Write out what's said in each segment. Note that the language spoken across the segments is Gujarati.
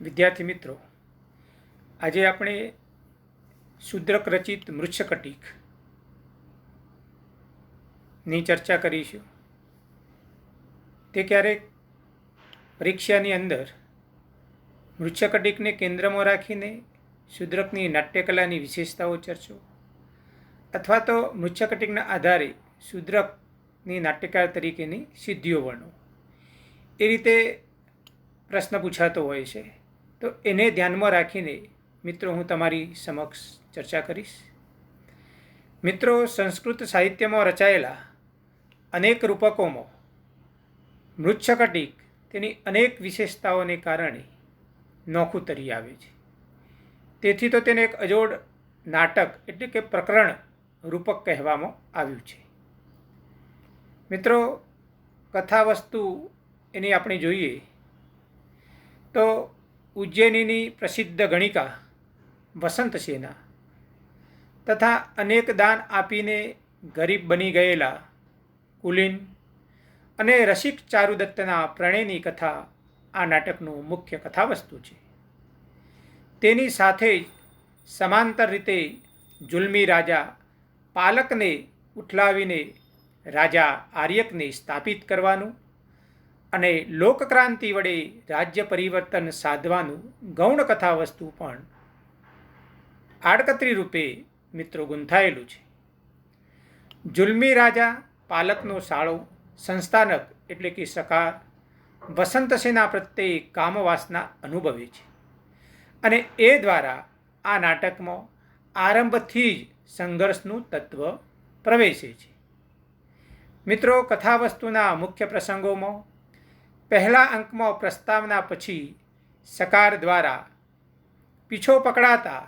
વિદ્યાર્થી મિત્રો, આજે આપણે શુદ્રક રચિત મૃચ્છકટિકની ચર્ચા કરીશું. તે ક્યારેક પરીક્ષાની અંદર મૃચ્છકટિકને કેન્દ્રમાં રાખીને શુદ્રકની નાટ્યકલાની વિશેષતાઓ ચર્ચો, અથવા તો મૃચ્છકટિકના આધારે શુદ્રકની નાટ્યકાર તરીકેની સિદ્ધિઓ વર્ણો, એ રીતે પ્રશ્ન પૂછાતો હોય છે. તો એને ધ્યાનમાં રાખીને મિત્રો હું તમારી સમક્ષ ચર્ચા કરીશ. મિત્રો, સંસ્કૃત સાહિત્યમાં રચાયેલા અનેક રૂપકોમાં મૃચ્છકટિક તેની અનેક વિશેષતાઓને કારણે નોખું તરી આવે છે. તેથી તો તેને એક અજોડ નાટક એટલે કે પ્રકરણ રૂપક કહેવામાં આવ્યું છે. મિત્રો, કથા વસ્તુ એની આપણે જોઈએ તો ઉજ્જૈનીની પ્રસિદ્ધ ગણિકા વસંતસેના તથા અનેક દાન આપીને ગરીબ બની ગયેલા કુલીન અને રસિક ચારુદત્તના પ્રણયની કથા આ નાટકનું મુખ્ય કથાવસ્તુ છે. તેની સાથે જ સમાંતર રીતે જુલમી રાજા પાલકને ઉઠલાવીને રાજા આર્યકને સ્થાપિત કરવાનું અને લોકક્રાંતિ વડે રાજ્ય પરિવર્તન સાધવાનું ગૌણ કથા વસ્તુ પણ આડકતરી રૂપે મિત્રો ગૂંથાયેલું છે. જુલમી રાજા પાલકનો સાળો સંસ્થાનક એટલે કે સકાર વસંતસેના પ્રત્યે કામવાસના અનુભવે છે અને એ દ્વારા આ નાટકમાં આરંભથી જ સંઘર્ષનું તત્વ પ્રવેશે છે. મિત્રો, કથાવસ્તુના મુખ્ય પ્રસંગોમાં પહેલા અંકમાં પ્રસ્તાવના પછી સકાર દ્વારા પીછો પકડાતા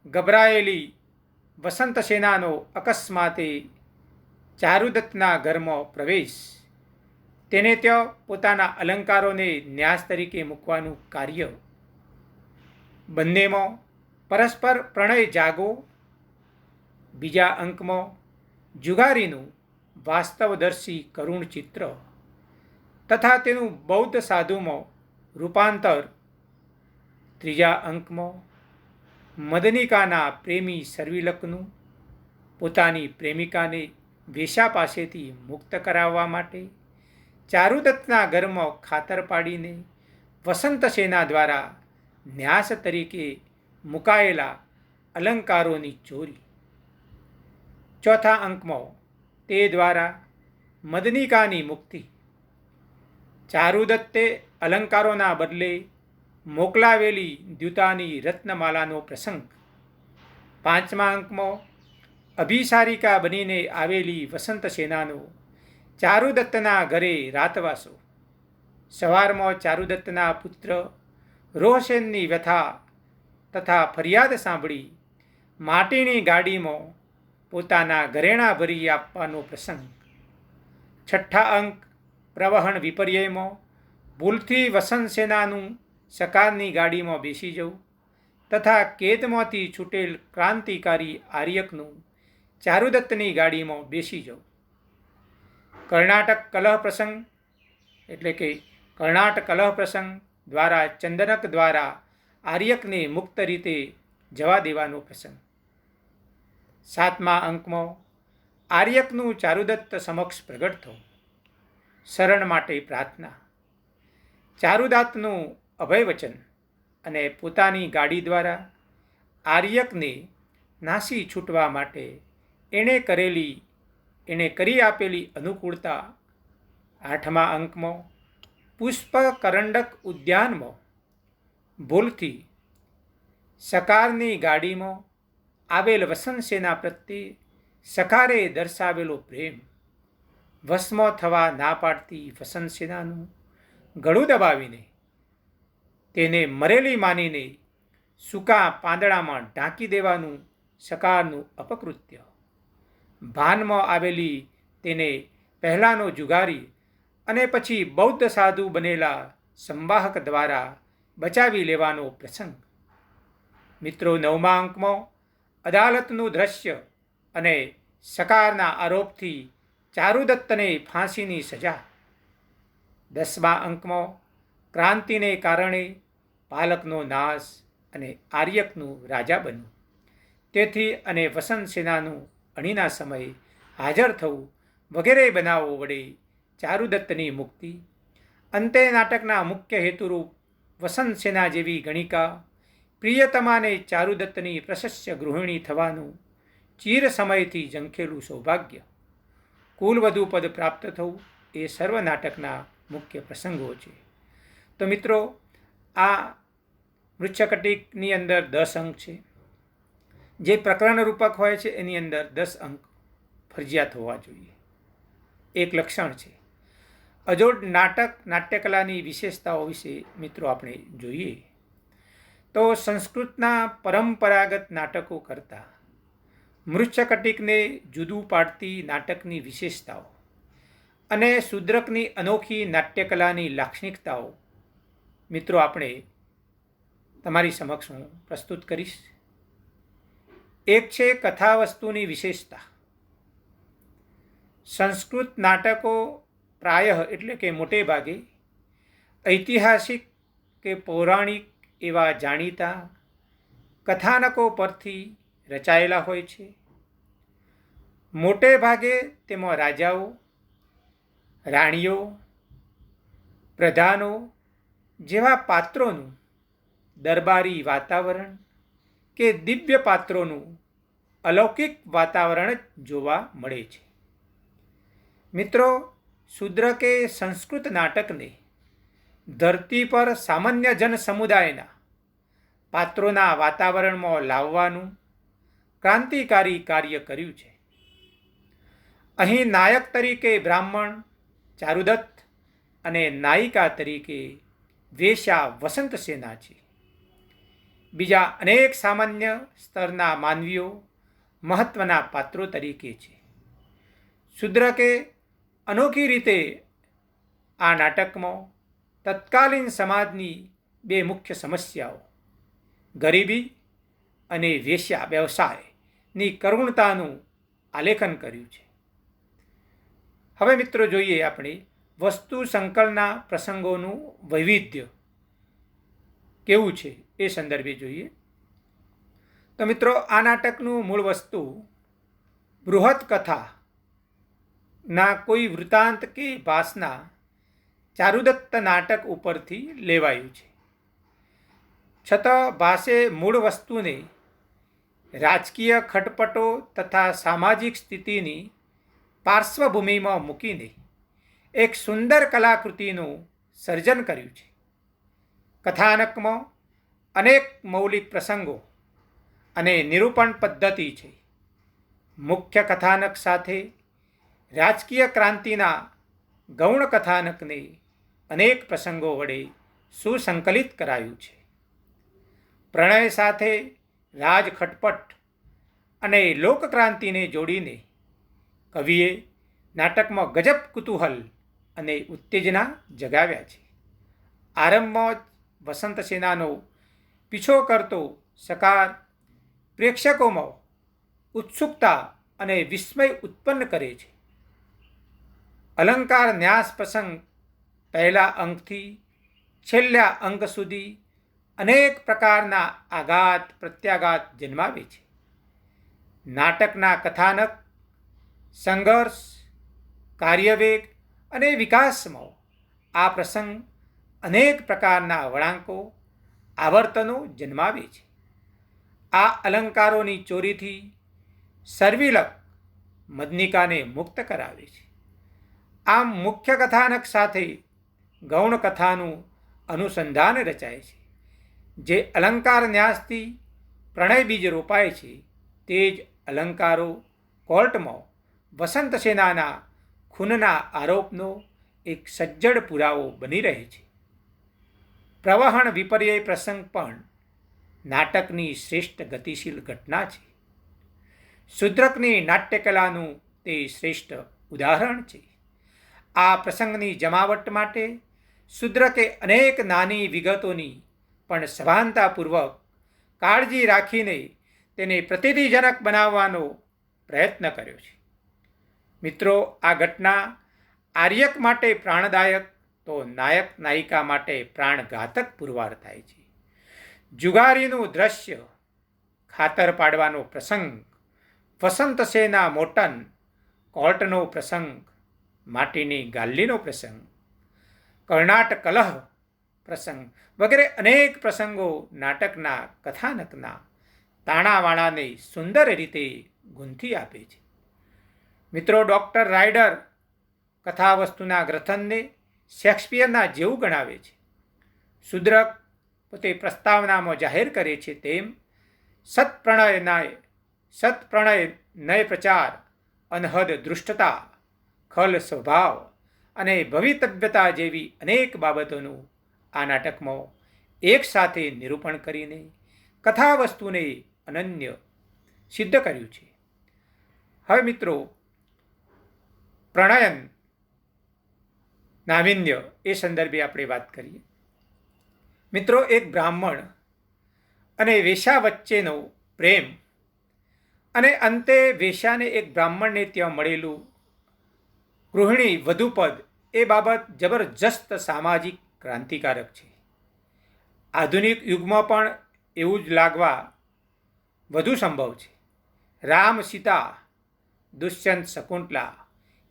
ગભરાયેલી વસંતસેનાનો અકસ્માતે ચારુદત્તના ઘરમાં પ્રવેશ, તેને ત્યાં પોતાના અલંકારોને ન્યાસ તરીકે મૂકવાનું કાર્ય, બંનેમાં પરસ્પર પ્રણય જાગો, બીજા અંકમાં જુગારીનું વાસ્તવદર્શી કરુણ ચિત્ર તથા તેનું બૌદ્ધ સાધુમાં રૂપાંતર, ત્રીજા અંકમાં મદનિકાના પ્રેમી સર્વિલકનું પોતાની પ્રેમિકાને વેશ્યા પાસેથી મુક્ત કરાવવા માટે ચારુદત્તના ઘરમાં ખાતર પાડીને વસંતસેના દ્વારા ન્યાસ તરીકે મુકાયેલા અલંકારોની ચોરી, ચોથા અંકમાં તે દ્વારા મદનિકાની મુક્તિ, ચારુદત્તે અલંકારોના બદલે મોકલાવેલી દ્યુતાની રત્નમાલાનો પ્રસંગ, પાંચમા અંકમાં અભિસારિકા બનીને આવેલી વસંતસેનાનો ચારુદત્તના ઘરે રાતવાસો, સવારમાં ચારુદત્તના પુત્ર રોહસેનની વ્યથા તથા ફરિયાદ સાંભળી માટીની ગાડીમાં પોતાના ઘરેણાં ભરી આપવાનો પ્રસંગ, છઠ્ઠા અંક પ્રવહણ વિપર્યયમાં ભૂલથી વસંતસેનાનું સકારની ગાડીમાં બેસી જવું તથા કેદમાંથી છૂટેલ ક્રાંતિકારી આર્યકનું ચારુદત્તની ગાડીમાં બેસી જવું, કર્ણાટક કલહ પ્રસંગ એટલે કે કર્ણાટક કલહ પ્રસંગ દ્વારા ચંદનક દ્વારા આર્યકને મુક્ત રીતે જવા દેવાનો પ્રસંગ, સાતમા અંકમાં આર્યકનું ચારુદત્ત સમક્ષ પ્રગટ થવું, શરણ માટે પ્રાર્થના, ચારુદત્તનું અભયવચન અને પોતાની ગાડી દ્વારા આર્યકને નાસી છૂટવા માટે એણે કરી આપેલી અનુકૂળતા, આઠમા અંકમાં પુષ્પ કરંડક ઉદ્યાનમાં ભૂલથી સકારની ગાડીમાં આવેલ વસંતસેના પ્રત્યે સકારે દર્શાવેલો પ્રેમ, વશમાં થવા ના પાડતી વસંતસેનાનું ગળું દબાવીને તેને મરેલી માનીને સૂકા પાંદડામાં ઢાંકી દેવાનું સકારનું અપકૃત્ય, ભાનમાં આવેલી તેને પહેલાંનો જુગારી અને પછી બૌદ્ધ સાધુ બનેલા સંવાહક દ્વારા બચાવી લેવાનો પ્રસંગ. મિત્રો, નવમા અંકમાં અદાલતનું દ્રશ્ય અને સકારના આરોપથી ચારુદત્તને ફાંસીની સજા, દસમા અંકમાં ક્રાંતિને કારણે પાલકનો નાશ અને આર્યકનું રાજા બનવું. તેથી અને વસંત સેનાનું અણીના સમયે હાજર થવું વગેરે બનાવો વડે ચારુદત્તની મુક્તિ. અંતે નાટકના મુખ્ય હેતુરૂપ વસંત સેના જેવી ગણિકા પ્રિયતમાને ચારુદત્તની પ્રશસ્ય ગૃહિણી થવાનું ચીર સમયથી ઝંખેલું સૌભાગ્ય, કુલવધુ પદ પ્રાપ્ત થવું એ સર્વ નાટકના મુખ્ય પ્રસંગો છે. તો મિત્રો, આ મૃચ્છકટિકની અંદર 10 અંક છે. જે પ્રકરણ રૂપક હોય છે એની અંદર 10 અંક ફરજિયાત હોવા જોઈએ. એક લક્ષણ છે. અજોડ નાટ્યકલાની વિશેષતાઓ વિશે મિત્રો આપણે જોઈએ તો સંસ્કૃતના પરંપરાગત નાટકો કરતાં મૃચ્છકટિકને જુદું પાડતી નાટકની વિશેષતાઓ અને શૂદ્રકની અનોખી નાટ્યકલાની લાક્ષણિકતાઓ મિત્રો આપણે તમારી સમક્ષ હું પ્રસ્તુત કરીશ. એક છે કથા વસ્તુની વિશેષતા. સંસ્કૃત નાટકો પ્રાયઃ એટલે કે મોટે ભાગે ઐતિહાસિક કે પૌરાણિક એવા જાણીતા કથાનકો પરથી રચાયેલા હોય છે. મોટે ભાગે તેમાં રાજાઓ, રાણીઓ, પ્રધાનો જેવા પાત્રોનું દરબારી વાતાવરણ કે દિવ્ય પાત્રોનું અલૌકિક વાતાવરણ જ જોવા મળે છે. મિત્રો, શૂદ્રકે સંસ્કૃત નાટકને ધરતી પર સામાન્ય જન સમુદાયના પાત્રોના વાતાવરણમાં લાવવાનું ક્રાંતિકારી કાર્ય કર્યું છે. અહીં નાયક તરીકે બ્રાહ્મણ ચારુદત્ત અને નાયિકા તરીકે વેશ્યા વસંત સેના છે. બીજા અનેક સામાન્ય સ્તરના માનવીઓ મહત્વના પાત્રો તરીકે છે. શૂદ્રકે અનોખી રીતે આ નાટકમાં તત્કાલીન સમાજની 2 મુખ્ય સમસ્યાઓ, ગરીબી અને વેશ્યા વ્યવસાયની કરુણતાનું આલેખન કર્યું છે. હવે મિત્રો જોઈએ આપણે વસ્તુ સંકલનના પ્રસંગોનું વૈવિધ્ય કેવું છે એ સંદર્ભે જોઈએ. તો મિત્રો, આ નાટકનું મૂળ વસ્તુ બૃહદ કથા ના કોઈ વૃત્તાંત કે ભાસના ચારુદત્ત નાટક ઉપરથી લેવાયું છે. છતાં ભાસે મૂળ વસ્તુને રાજકીય ખટપટો તથા સામાજિક સ્થિતિની પાર્શ્વભૂમિમાં મૂકીને એક સુંદર કલાકૃતિનું સર્જન કર્યું છે. કથાનકમાં અનેક મૌલિક પ્રસંગો અને નિરૂપણ પદ્ધતિ છે. મુખ્ય કથાનક સાથે રાજકીય ક્રાંતિના ગૌણ કથાનકને અનેક પ્રસંગો વડે સુસંકલિત કરાયું છે. પ્રણય સાથે રાજ ખટપટ અને લોકક્રાંતિને જોડીને કવિએ નાટકમાં ગજબ કુતૂહલ અને ઉત્તેજના જગાવ્યા છે. આરંભમાં જ વસંત સેનાનો પીછો કરતો સકાર પ્રેક્ષકોમાં ઉત્સુકતા અને વિસ્મય ઉત્પન્ન કરે છે. અલંકાર ન્યાસ પ્રસંગ પહેલા અંકથી છેલ્લા અંક સુધી અનેક પ્રકારના આઘાત પ્રત્યાઘાત જન્માવે છે. નાટકના કથાનક સંઘર્ષ, કાર્યવેગ અને વિકાસમાં આ પ્રસંગ અનેક પ્રકારના વળાંકો આવર્તનો જન્માવે છે. આ અલંકારોની ચોરીથી સર્વિલક મદનિકાને મુક્ત કરાવે છે. આમ મુખ્ય કથાનક સાથે ગૌણ કથાનું અનુસંધાન રચાય છે. જે અલંકાર ન્યાસથી પ્રણય બીજ રોપાય છે તે જ અલંકારો કોર્ટમાં વસંત સેનાના ખૂનના આરોપનો એક સજ્જડ પુરાવો બની રહે છે. પ્રવહણ વિપર્યય પ્રસંગ પણ નાટકની શ્રેષ્ઠ ગતિશીલ ઘટના છે. શૂદ્રકની નાટ્યકલાનું તે શ્રેષ્ઠ ઉદાહરણ છે. આ પ્રસંગની જમાવટ માટે શૂદ્રકે અનેક નાની વિગતોની પણ સભાનતાપૂર્વક કાળજી રાખીને તેને પ્રતિધિજનક બનાવવાનો પ્રયત્ન કર્યો છે. મિત્રો, આ ઘટના આર્યક માટે પ્રાણદાયક તો નાયક નાયિકા માટે પ્રાણઘાતક પુરવાર થાય છે. જુગારીનું દ્રશ્ય, ખાતર પાડવાનો પ્રસંગ, વસંત સેના મોટન, કોર્ટનો પ્રસંગ, માટીની ગાલ્લીનો પ્રસંગ, કર્ણાટ કલહ પ્રસંગ વગેરે અનેક પ્રસંગો નાટકના કથાનકના તાણાવાણાને સુંદર રીતે ગૂંથી આપે છે. મિત્રો, ડૉક્ટર રાયડર કથાવસ્તુના ગ્રથનને શેક્સપિયરના જેવું ગણાવે છે. શુદ્રક પોતે પ્રસ્તાવનામાં જાહેર કરે છે તેમ સત્પ્રણય નય પ્રચાર, અનહદ દૃષ્ટતા, ખલ સ્વભાવ અને ભવિતવ્યતા જેવી અનેક બાબતોનું આ નાટકમાં એક સાથે નિરૂપણ કરીને કથાવસ્તુને અનન્ય સિદ્ધ કર્યું છે. હવે મિત્રો, પ્રણયન નાવિન્ય એ સંદર્ભે આપણે વાત કરીએ. મિત્રો, એક બ્રાહ્મણ અને વેશ્યા વચ્ચેનો પ્રેમ અને અંતે વેશ્યાને એક બ્રાહ્મણને ત્યાં મળેલું ગૃહિણી વધુપદ એ બાબત જબરજસ્ત સામાજિક ક્રાંતિકારક છે. આધુનિક યુગમાં પણ એવું જ લાગવા વધુ સંભવ છે. રામ સીતા, દુષ્યંત શકુંતલા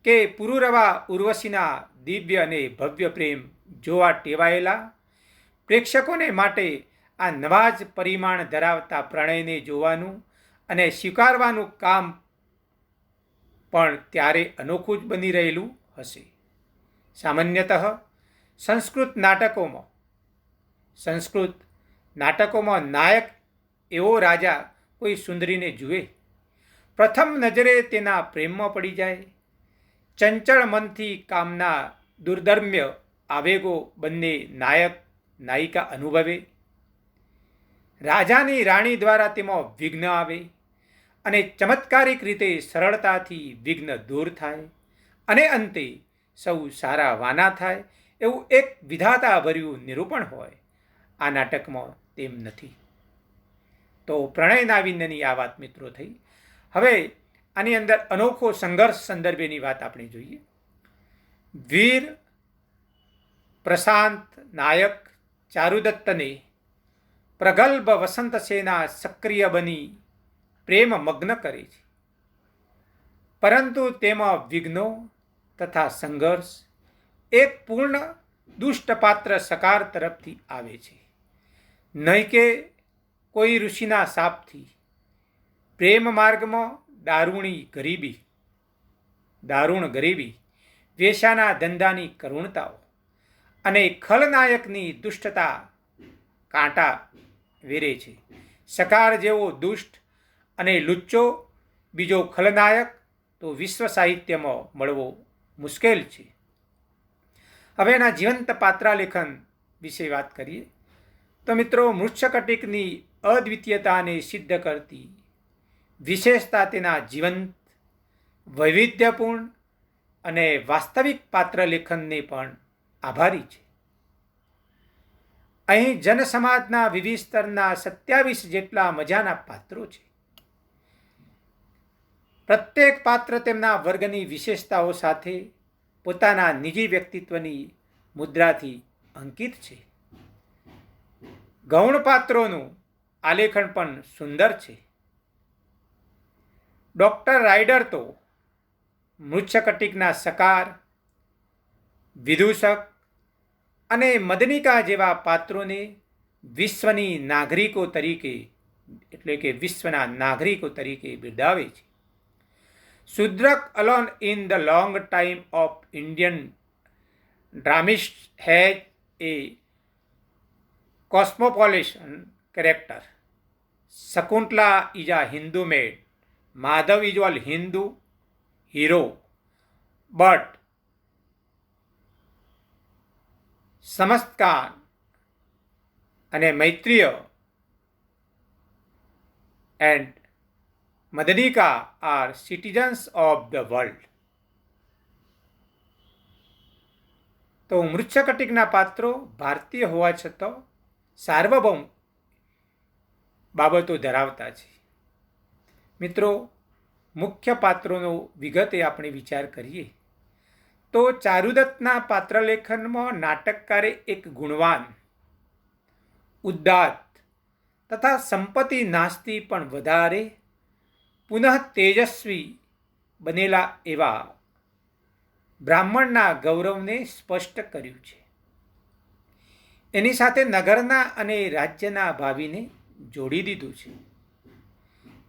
કે પુરુરવા ઉર્વશીના દિવ્ય અને ભવ્ય પ્રેમ જોવા ટેવાયેલા પ્રેક્ષકોને માટે આ નવા જ પરિમાણ ધરાવતા પ્રણયને જોવાનું અને સ્વીકારવાનું કામ પણ ત્યારે અનોખું જ બની રહેલું હશે. સામાન્યતઃ સંસ્કૃત નાટકોમાં નાયક એવો રાજા કોઈ સુંદરીને જુએ, પ્રથમ નજરે તેના પ્રેમમાં પડી જાય, ચંચળ મનથી કામના દુર્દમ્ય આવેગો બંને નાયક નાયિકા અનુભવે, રાજાની રાણી દ્વારા તેમાં વિઘ્ન આવે અને ચમત્કારિક રીતે સરળતાથી વિઘ્ન દૂર થાય અને અંતે સૌ સારા વાના થાય, એવું એક વિધાતાભર્યું નિરૂપણ હોય. આ નાટકમાં તેમ નથી. તો પ્રણય નાવિન્યની આ વાત મિત્રો થઈ. હવે આની અંદર અનોખો સંઘર્ષ સંદર્ભેની વાત આપણે જોઈએ. વીર પ્રશાંત નાયક ચારુદત્તને પ્રગલ્ભ વસંત સેના સક્રિય બની પ્રેમ મગ્ન કરે છે, પરંતુ તેમાં વિઘ્નો તથા સંઘર્ષ એક પૂર્ણ દુષ્ટ પાત્ર સકાર તરફથી આવે છે, નહીં કે કોઈ ઋષિના શાપથી. પ્રેમ માર્ગમાં દારૂણ ગરીબી, વેશ્યાના ધંધાની કરુણતાઓ અને ખલનાયકની દુષ્ટતા કાંટા વેરે છે. સકાર જેવો દુષ્ટ અને લુચ્ચો બીજો ખલનાયક તો વિશ્વ સાહિત્યમાં મળવો મુશ્કેલ છે. હવે એના જીવંત પાત્રાલેખન વિશે વાત કરીએ તો મિત્રો, મૃચ્છકટિકની અદ્વિતીયતાને સિદ્ધ કરતી વિશેષતા તેના જીવંત, વૈવિધ્યપૂર્ણ અને વાસ્તવિક પાત્રલેખનને પણ આભારી છે. અહીં જનસમાજના વિવિધ સ્તરના 27 જેટલા મજાના પાત્રો છે. પ્રત્યેક પાત્ર તેમના વર્ગની વિશેષતાઓ સાથે પોતાના નિજી વ્યક્તિત્વની મુદ્રાથી અંકિત છે. ગૌણ પાત્રોનું આલેખન પણ સુંદર છે. ડૉક્ટર રાયડર તો મૃચ્છકટિકના સકાર, વિદૂષક અને મદનિકા જેવા પાત્રોને વિશ્વના નાગરિકો તરીકે બિરદાવે છે. Shudraka alone in the long time of Indian dramatist has a cosmopolitan character. Shakuntala is a Hindu maid. Madhav is a Hindu hero. But Samaskan and Maitreya and Madanika are citizens of the world. તો મૃચ્છકટિકના પાત્રો ભારતીય હોવા છતાં સાર્વભૌમ બાબતો ધરાવતા છે. મિત્રો, મુખ્ય પાત્રોનો વિગતે આપણે વિચાર કરીએ તો ચારુદત્તના પાત્રલેખનમાં નાટકકારે એક ગુણવાન, ઉદાત્ત તથા સંપત્તિ નાશથી પણ વધારે પુનઃ તેજસ્વી બનેલા એવા બ્રાહ્મણના ગૌરવને સ્પષ્ટ કર્યું છે. એની સાથે નગરના અને રાજ્યના ભાવિને જોડી દીધું છે.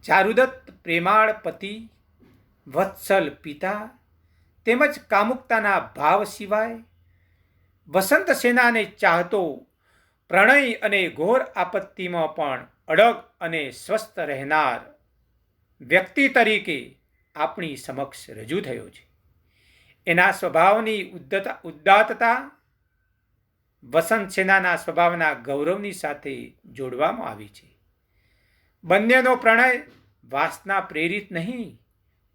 ચારુદત્ત પ્રેમાળ પતિ, વત્સલ પિતા તેમજ કામુકતાના ભાવ સિવાય વસંતસેનાને ચાહતો પ્રણય અને ઘોર આપત્તિમાં પણ અડગ અને સ્વસ્થ રહેનાર વ્યક્તિ તરીકે આપણી સમક્ષ રજૂ થયો છે. એના સ્વભાવની ઉદાત્તતા વસંતસેનાના સ્વભાવના ગૌરવની સાથે જોડવામાં આવી છે. બંનેનો પ્રણય વાસના પ્રેરિત નહીં,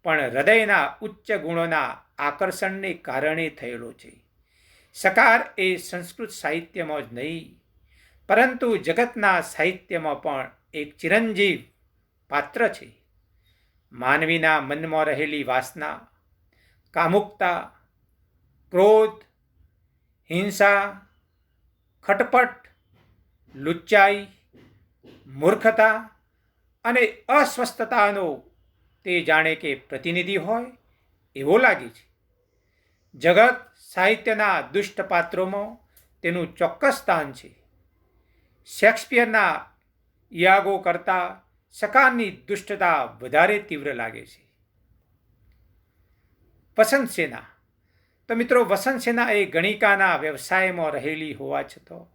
પણ હૃદયના ઉચ્ચ ગુણોના આકર્ષણને કારણે થયેલો છે. સકાર એ સંસ્કૃત સાહિત્યમાં જ નહીં, પરંતુ જગતના સાહિત્યમાં પણ એક ચિરંજીવ પાત્ર છે. માનવીના મનમાં રહેલી વાસના, કામુકતા, ક્રોધ, હિંસા, ખટપટ, લુચ્ચાઈ, મૂર્ખતા અને અસ્વસ્થતાનો તે જાણે કે પ્રતિનિધિ હોય એવો લાગે છે. જગત સાહિત્યના દુષ્ટ પાત્રોમાં તેનું ચોક્કસ સ્થાન છે. શેક્સપિયરના યાગો કરતાં સકારની દુષ્ટતા વધારે તીવ્ર લાગે છે. વસંતસેના તો મિત્રો, વસંતસેના એ ગણિકાના વ્યવસાયમાં રહેલી હોવા છતાં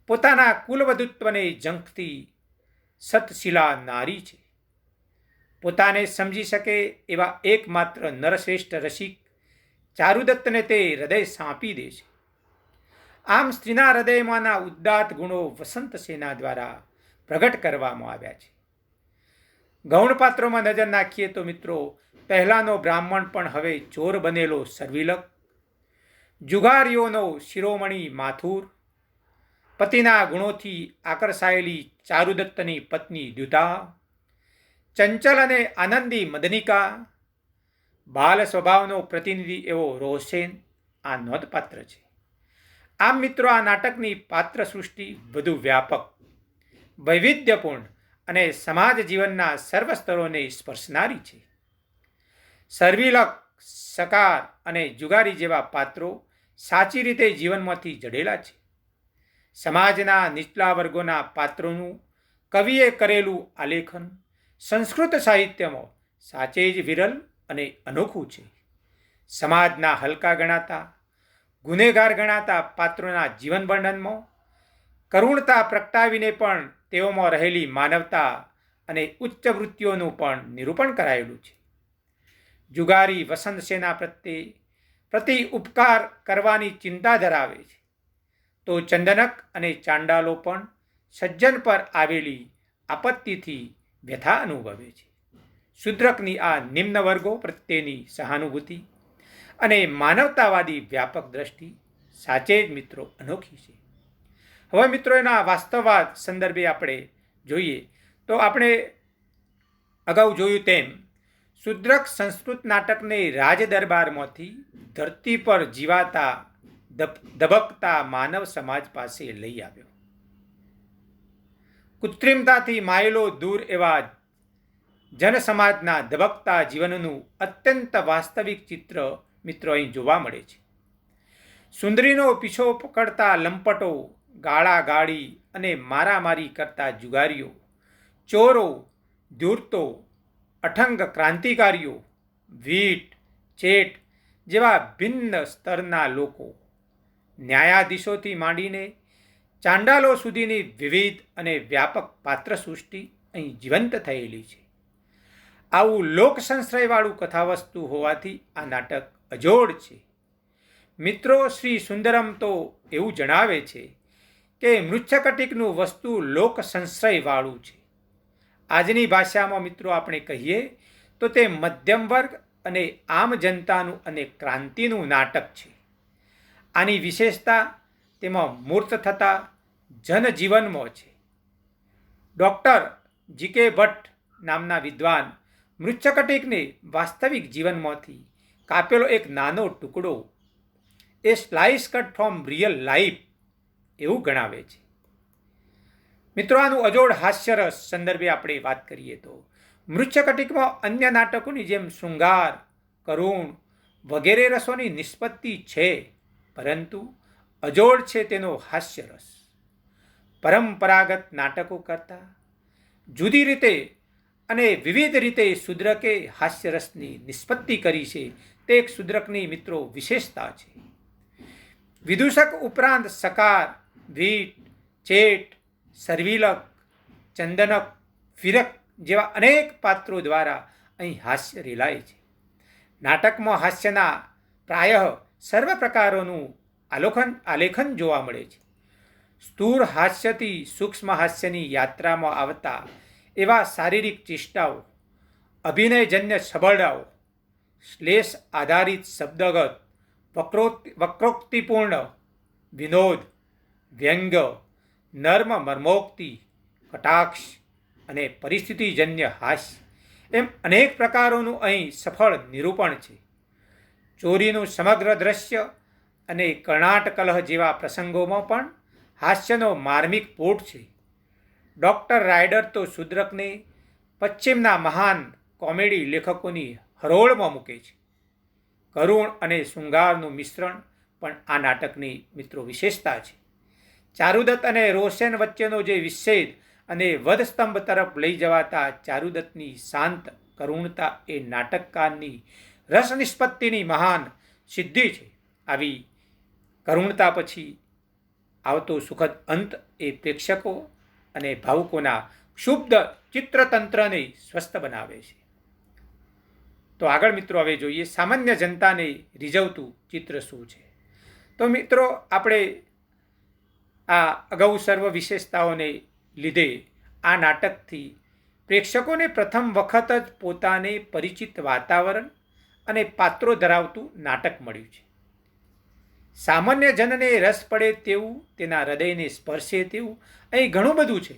પોતાના કુલવધુત્વને ઝંખતી સતશિલા નારી છે. પોતાને સમજી શકે એવા એકમાત્ર નરશ્રેષ્ઠ રસિક ચારુદત્તને તે હૃદય સાંપી દે છે. આમ સ્ત્રીના હૃદયમાંના ઉદાત્ત ગુણો વસંતસેના દ્વારા પ્રગટ કરવામાં આવ્યા છે. ગૌણ પાત્રોમાં નજર નાખીએ તો મિત્રો, પહેલાનો બ્રાહ્મણ પણ હવે ચોર બનેલો સર્વિલક, જુગારીઓનો શિરોમણી માથુર, પતિના ગુણોથી આકર્ષાયેલી ચારુદત્તની પત્ની દ્યુતા, ચંચલ અને આનંદી મદનિકા, બાલ સ્વભાવનો પ્રતિનિધિ એવો રોહસેન આ નોંધપાત્ર છે. આમ મિત્રો, આ નાટકની પાત્ર સૃષ્ટિ વધુ વ્યાપક, વૈવિધ્યપૂર્ણ અને સમાજ જીવનના સર્વ સ્તરોને સ્પર્શનારી છે. સર્વિલક, સકાર અને જુગારી જેવા પાત્રો સાચી રીતે જીવનમાંથી જડેલા છે. સમાજના નીચલા વર્ગોના પાત્રોનું કવિએ કરેલું આલેખન સંસ્કૃત સાહિત્યમાં સાચે જ વિરલ અને અનોખું છે. સમાજના હલકા ગણાતા, ગુનેગાર ગણાતા પાત્રોના જીવન વર્ણનમાં કરુણતા પ્રગટાવીને પણ તેઓમાં રહેલી માનવતા અને ઉચ્ચ વૃત્તિઓનું પણ નિરૂપણ કરાયેલું છે. જુગારી વસંતસેના પ્રતિ ઉપકાર કરવાની ચિંતા ધરાવે છે, તો ચંદનક અને ચાંડાલો પણ સજ્જન પર આવેલી આપત્તિથી વ્યથા અનુભવે છે. શુદ્રકની આ નિમ્ન વર્ગો પ્રત્યેની સહાનુભૂતિ અને માનવતાવાદી વ્યાપક દ્રષ્ટિ સાચે જ મિત્રો અનોખી છે. હવે મિત્રો, એના વાસ્તવવાદ સંદર્ભે આપણે જોઈએ તો આપણે અગાઉ જોયું તેમ શુદ્રક સંસ્કૃત નાટકને રાજ દરબારમાંથી ધરતી પર જીવાતા ધબકતા માનવ સમાજ પાસે લઈ આવ્યો. કૃત્રિમતાથી માયેલો દૂર એવા જનસમાજના ધબકતા જીવનનું અત્યંત વાસ્તવિક ચિત્ર મિત્રો અહીં જોવા મળે છે. સુંદરીનો પીછો પકડતા લંપટો, ગાળાગાળી અને મારામારી કરતા જુગારીઓ, ચોરો, ધૂર્તો, અઠંગ ક્રાંતિકારીઓ, વીટ, ચેટ જેવા ભિન્ન સ્તરના લોકો, ન્યાયાધીશોથી માંડીને ચાંડાલો સુધીની વિવિધ અને વ્યાપક પાત્ર સૃષ્ટિ અહીં જીવંત થયેલી છે. આવું લોકસંશ્રયવાળું કથાવસ્તુ હોવાથી આ નાટક અજોડ છે. મિત્રો, શ્રી સુંદરમ તો એવું જણાવે છે કે મૃચ્છકટિકનું વસ્તુ લોકસંશ્રયવાળું છે. આજની ભાષામાં મિત્રો આપણે કહીએ તો તે મધ્યમ વર્ગ અને આમ જનતાનું અને ક્રાંતિનું નાટક છે. આની વિશેષતા તેમાં મૂર્ત થતા જનજીવનમાં છે. ડૉક્ટર જી.કે. ભટ્ટ નામના વિદ્વાન મૃચ્છકટિકને વાસ્તવિક જીવનમાંથી કાપેલો એક નાનો ટુકડો, a slice cut from real life એવું ગણાવે છે. મિત્રો, આનું અજોડ હાસ્યરસ સંદર્ભે આપણે વાત કરીએ તો મૃચ્છકટિકમાં અન્ય નાટકોની જેમ શૃંગાર, કરુણ વગેરે રસોની નિષ્પત્તિ છે, પરંતુ અજોડ છે તેનો હાસ્યરસ. પરંપરાગત નાટકો કરતાં જુદી રીતે અને વિવિધ રીતે શુદ્રકે હાસ્યરસની નિષ્પત્તિ કરી છે. તે એક શુદ્રકની મિત્રો વિશેષતા છે. વિદૂષક ઉપરાંત સકાર, ભીટ, ચેટ, સરવિલક, ચંદનક, ફિરક જેવા અનેક પાત્રો દ્વારા અહીં હાસ્ય રેલાય છે. નાટકમાં હાસ્યના પ્રાયઃ સર્વ પ્રકારોનું આલેખન જોવા મળે છે. સ્થૂળ હાસ્યથી સૂક્ષ્મ હાસ્યની યાત્રામાં આવતા એવા શારીરિક ચેષ્ટાઓ, અભિનયજન્ય છબરડાઓ, શ્લેષ આધારિત શબ્દગત, વક્રોક્તિપૂર્ણ વિનોદ, વ્યંગ, નર્મ મર્મોક્તિ, કટાક્ષ અને પરિસ્થિતિજન્ય હાસ્ય એમ અનેક પ્રકારોનું અહીં સફળ નિરૂપણ છે. ચોરીનું સમગ્ર દ્રશ્ય અને કર્ણાટકલહ જેવા પ્રસંગોમાં પણ હાસ્યનો માર્મિક પોટ છે. ડૉક્ટર રાયડર તો શુદ્રકને પશ્ચિમના મહાન કોમેડી લેખકોની હરોળમાં મૂકે છે. કરુણ અને શૃંગારનું મિશ્રણ પણ આ નાટકની મિત્રો વિશેષતા છે. ચારુદત્ત અને રોશન વચ્ચેનો જે વિચ્છેદ અને વધસ્તંભ તરફ લઈ જવાતા ચારુદત્તની શાંત કરુણતા એ નાટકકારની રસ નિષ્પત્તિની મહાન સિદ્ધિ છે. આવી કરુણતા પછી આવતો સુખદ અંત એ પ્રેક્ષકો અને ભાવુકોના ક્ષુબ્ધ ચિત્રતંત્રને સ્વસ્થ બનાવે છે. તો આગળ મિત્રો હવે જોઈએ સામાન્ય જનતાને રીઝવતું ચિત્ર શું છે. તો મિત્રો, આપણે આ અગાઉ સર્વ વિશેષતાઓને લીધે આ નાટકથી પ્રેક્ષકોને પ્રથમ વખત જ પોતાને પરિચિત વાતાવરણ અને પાત્રો ધરાવતું નાટક મળ્યું છે. સામાન્ય જનને રસ પડે તેવું, તેના હૃદયને સ્પર્શે તેવું અહીં ઘણું બધું છે.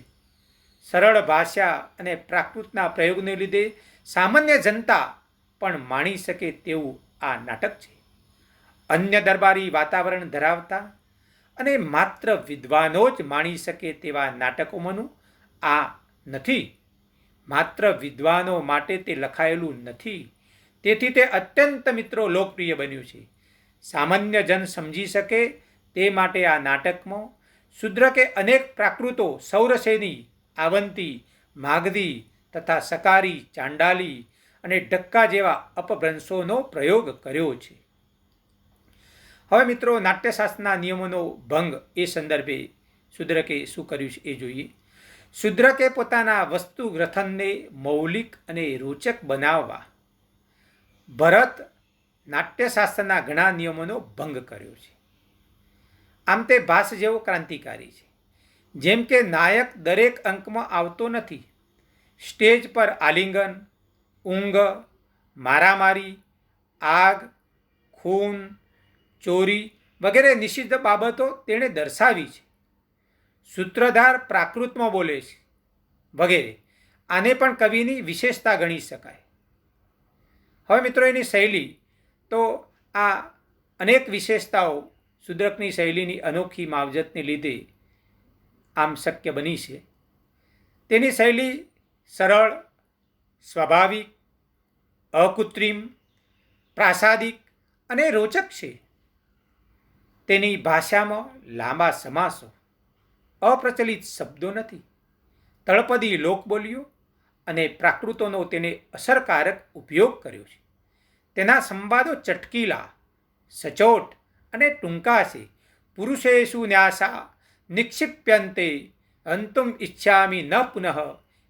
સરળ ભાષા અને પ્રાકૃતના પ્રયોગને લીધે સામાન્ય જનતા પણ માણી શકે તેવું આ નાટક છે. અન્ય દરબારી વાતાવરણ ધરાવતા અને માત્ર વિદ્વાનો જ માણી શકે તેવા નાટકોમાંનું આ નથી. માત્ર વિદ્વાનો માટે તે લખાયેલું નથી. તેથી તે અત્યંત મિત્રો લોકપ્રિય બન્યું છે. સામાન્ય જન સમજી શકે તે માટે આ નાટકમાં શુદ્રકે અનેક પ્રાકૃતો સૌરસેની, આવંતી, માગધી તથા સકારી, ચાંડાલી અને ઢક્કા જેવા અપભ્રંશોનો પ્રયોગ કર્યો છે. હવે મિત્રો, નાટ્યશાસ્ત્રના નિયમોનો ભંગ એ સંદર્ભે શુદ્રકે શું કર્યું છે એ જોઈએ. શુદ્રકે પોતાના વસ્તુ ગ્રથનને મૌલિક અને રોચક બનાવવા ભરત નાટ્યશાસ્ત્રના ઘણા નિયમોનો ભંગ કર્યો છે. આમ તે ભાસ જેવો ક્રાંતિકારી છે. જેમ કે નાયક દરેક અંકમાં આવતો નથી. સ્ટેજ પર આલિંગન, ઊંઘ, મારામારી, આગ, ખૂન, ચોરી વગેરે નિષિદ્ધ બાબતો તેણે દર્શાવી છે. સૂત્રધાર પ્રાકૃતમાં બોલે છે વગેરે. આને પણ કવિની વિશેષતા ગણી શકાય. હવે મિત્રો, એની શૈલી તો આ અનેક વિશેષતાઓ શુદ્રકની શૈલીની અનોખી માવજતને લીધે આમ શક્ય બની છે. તેની શૈલી સરળ, સ્વાભાવિક, અકૃત્રિમ, પ્રાસાદિક અને રોચક છે. તેની ભાષામાં લાંબા સમાસો, અપ્રચલિત શબ્દો નથી. તળપદી લોકબોલીઓ અને પ્રાકૃતોનો તેને અસરકારક ઉપયોગ કર્યો છે. તેના સંવાદો ચટકીલા, સચોટ અને ટૂંકા છે. પુરુષેષુ ન્યાસા નિક્ષિપ્યંતે અંતુમ ઇચ્છામિ ન પુનઃ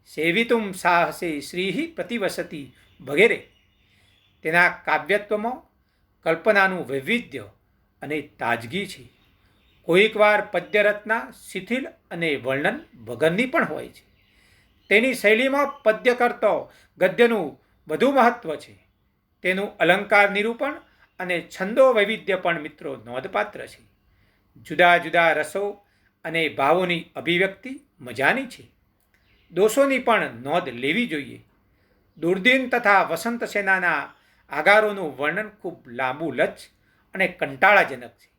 સેવિતુમ સાહસે શ્રીઃ પ્રતિવસતી વગેરે. તેના કાવ્યત્વમાં કલ્પનાનું વૈવિધ્ય અને તાજગી છે. કોઈકવાર પદ્યરચના શિથિલ અને વર્ણન વગરની પણ હોય છે. તેની શૈલીમાં પદ્ય કરતો ગદ્યનું વધુ મહત્વ છે. તેનું અલંકાર નિરૂપણ અને છંદો વૈવિધ્ય પણ મિત્રો નોંધપાત્ર છે. જુદા જુદા રસો અને ભાવોની અભિવ્યક્તિ મજાની છે. દોષોની પણ નોંધ લેવી જોઈએ. દુર્દિન તથા વસંત સેનાના આગારોનું વર્ણન ખૂબ લાંબુ લચ અને કંટાળાજનક છે.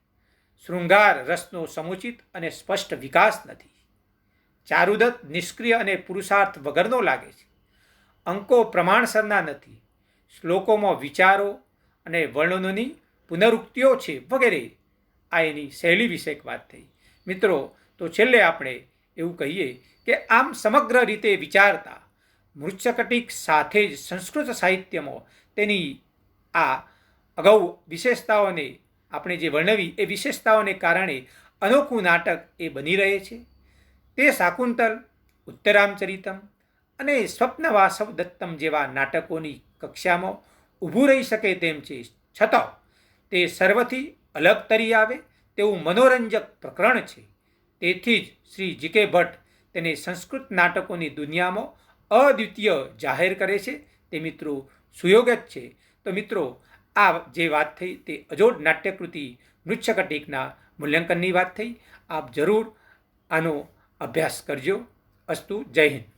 શૃંગાર રસનો સમુચિત અને સ્પષ્ટ વિકાસ નથી. ચારુદત્ત નિષ્ક્રિય અને પુરુષાર્થ વગરનો લાગે છે. અંકો પ્રમાણસરના નથી. શ્લોકોમાં વિચારો અને વર્ણનોની પુનરુક્તિઓ છે વગેરે. આ એની શૈલી વિશે એક વાત થઈ. મિત્રો, તો છેલ્લે આપણે એવું કહીએ કે આમ સમગ્ર રીતે વિચારતા મૃચ્છકટિક સાથે જ સંસ્કૃત સાહિત્યમાં તેની આ અગાઉ વિશેષતાઓને આપણે જે વર્ણવી એ વિશેષતાઓને કારણે અનોખું નાટક એ બની રહે છે. તે શાકુંતલ, ઉત્તરામચરિતમ અને સ્વપ્નવાસવ દત્તમ જેવા નાટકોની કક્ષામાં ઊભું રહી શકે તેમ છે. છતાં તે સર્વથી અલગ તરી આવે તેવું મનોરંજક પ્રકરણ છે. તેથી જ શ્રી જી.કે. ભટ્ટ તેને સંસ્કૃત નાટકોની દુનિયામાં અદ્વિતીય જાહેર કરે છે. તે મિત્રો સુયોગ જ છે. તો મિત્રો, આ જે વાત થઈ તે અજોડ નાટ્યકૃતિ મૃચ્છકટિકના મૂલ્યાંકનની વાત થઈ. આપ જરૂર આનો અભ્યાસ કરજો. અસ્તુ. જય હિન્દ.